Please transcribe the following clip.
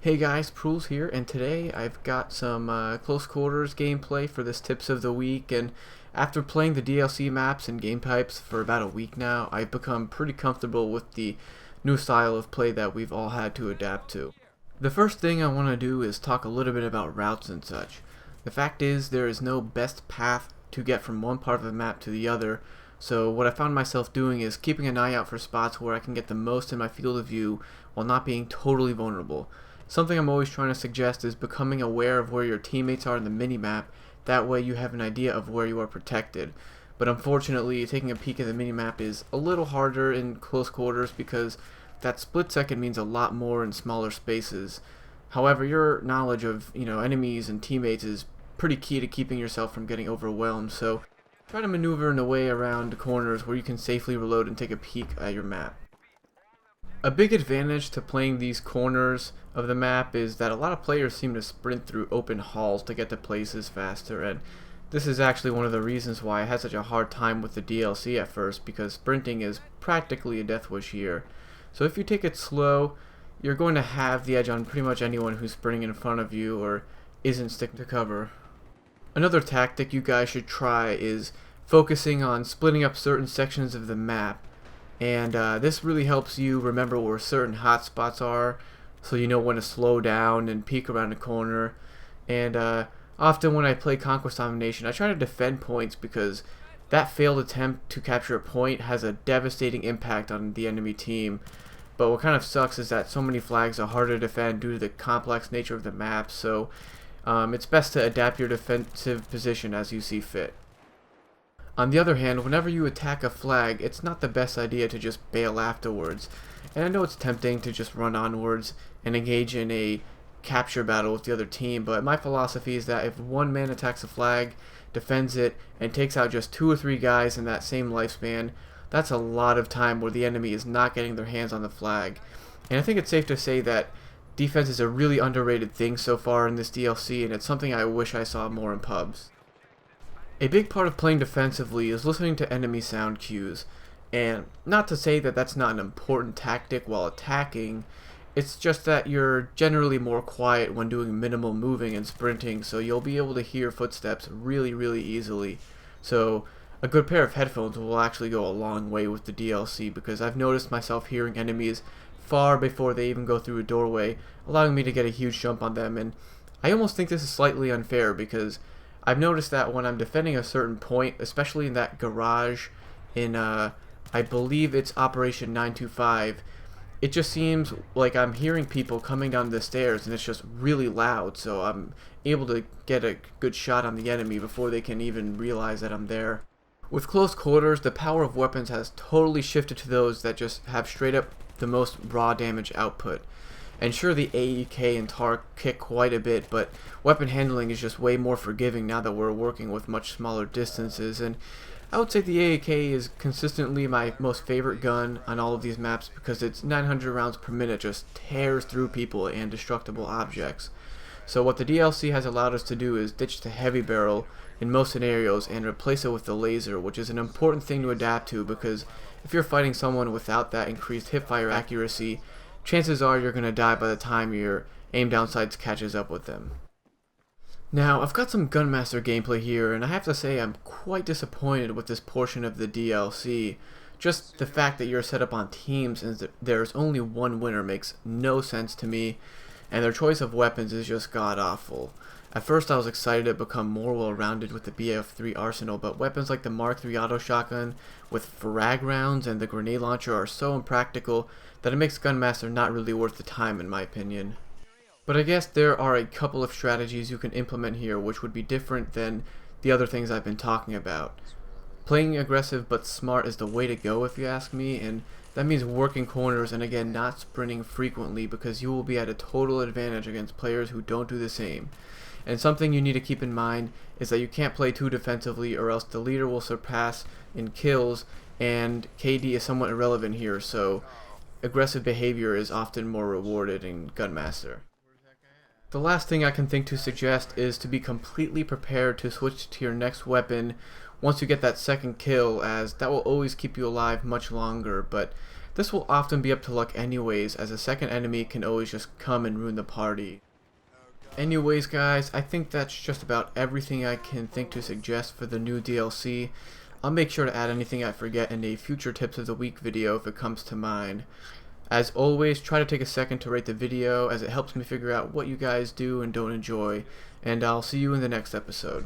Hey guys, Prules here, and today I've got some close quarters gameplay for this tips of the week. And after playing the DLC maps and game types for about a week now, I've become pretty comfortable with the new style of play that we've all had to adapt to. The first thing I want to do is talk a little bit about routes and such. The fact is, there is no best path to get from one part of the map to the other, so what I found myself doing is keeping an eye out for spots where I can get the most in my field of view while not being totally vulnerable. Something I'm always trying to suggest is becoming aware of where your teammates are in the minimap. That way you have an idea of where you are protected. But unfortunately, taking a peek at the minimap is a little harder in close quarters because that split second means a lot more in smaller spaces. However, your knowledge of enemies and teammates is pretty key to keeping yourself from getting overwhelmed. So try to maneuver in a way around corners where you can safely reload and take a peek at your map. A big advantage to playing these corners of the map is that a lot of players seem to sprint through open halls to get to places faster, and this is actually one of the reasons why I had such a hard time with the DLC at first, because sprinting is practically a death wish here. So if you take it slow, you're going to have the edge on pretty much anyone who's sprinting in front of you or isn't sticking to cover. Another tactic you guys should try is focusing on splitting up certain sections of the map. And this really helps you remember where certain hotspots are, so you know when to slow down and peek around a corner. And often when I play Conquest Domination, I try to defend points because that failed attempt to capture a point has a devastating impact on the enemy team. But what kind of sucks is that so many flags are harder to defend due to the complex nature of the map, so it's best to adapt your defensive position as you see fit. On the other hand, whenever you attack a flag, it's not the best idea to just bail afterwards. And I know it's tempting to just run onwards and engage in a capture battle with the other team, but my philosophy is that if one man attacks a flag, defends it, and takes out just 2 or 3 guys in that same lifespan, that's a lot of time where the enemy is not getting their hands on the flag. And I think it's safe to say that defense is a really underrated thing so far in this DLC, and it's something I wish I saw more in pubs. A big part of playing defensively is listening to enemy sound cues, and not to say that that's not an important tactic while attacking, it's just that you're generally more quiet when doing minimal moving and sprinting, so you'll be able to hear footsteps really easily. So a good pair of headphones will actually go a long way with the DLC, because I've noticed myself hearing enemies far before they even go through a doorway, allowing me to get a huge jump on them. And I almost think this is slightly unfair, because I've noticed that when I'm defending a certain point, especially in that garage in, I believe it's Operation 925, it just seems like I'm hearing people coming down the stairs and it's just really loud, so I'm able to get a good shot on the enemy before they can even realize that I'm there. With close quarters, the power of weapons has totally shifted to those that just have straight up the most raw damage output. And sure, the AEK and TAR kick quite a bit, but weapon handling is just way more forgiving now that we're working with much smaller distances. And I would say the AEK is consistently my most favorite gun on all of these maps because its 900 rounds per minute just tears through people and destructible objects. So what the DLC has allowed us to do is ditch the heavy barrel in most scenarios and replace it with the laser, which is an important thing to adapt to, because if you're fighting someone without that increased hipfire accuracy, chances are you're going to die by the time your aim down sights catches up with them. Now, I've got some Gunmaster gameplay here, and I have to say I'm quite disappointed with this portion of the DLC. Just the fact that you're set up on teams and that there's only one winner makes no sense to me, and their choice of weapons is just god-awful. At first I was excited to become more well-rounded with the BF3 arsenal, but weapons like the Mark III auto shotgun with frag rounds and the grenade launcher are so impractical that it makes Gunmaster not really worth the time in my opinion. But I guess there are a couple of strategies you can implement here which would be different than the other things I've been talking about. Playing aggressive but smart is the way to go if you ask me, and that means working corners and again not sprinting frequently, because you will be at a total advantage against players who don't do the same. And something you need to keep in mind is that you can't play too defensively or else the leader will surpass in kills, and KD is somewhat irrelevant here, so aggressive behavior is often more rewarded in Gunmaster. The last thing I can think to suggest is to be completely prepared to switch to your next weapon once you get that second kill, as that will always keep you alive much longer, but This will often be up to luck anyways, as a second enemy can always just come and ruin the party. Anyways guys, I think that's just about everything I can think to suggest for the new DLC. I'll make sure to add anything I forget in a future tips of the week video if it comes to mind. As always, try to take a second to rate the video as it helps me figure out what you guys do and don't enjoy, and I'll see you in the next episode.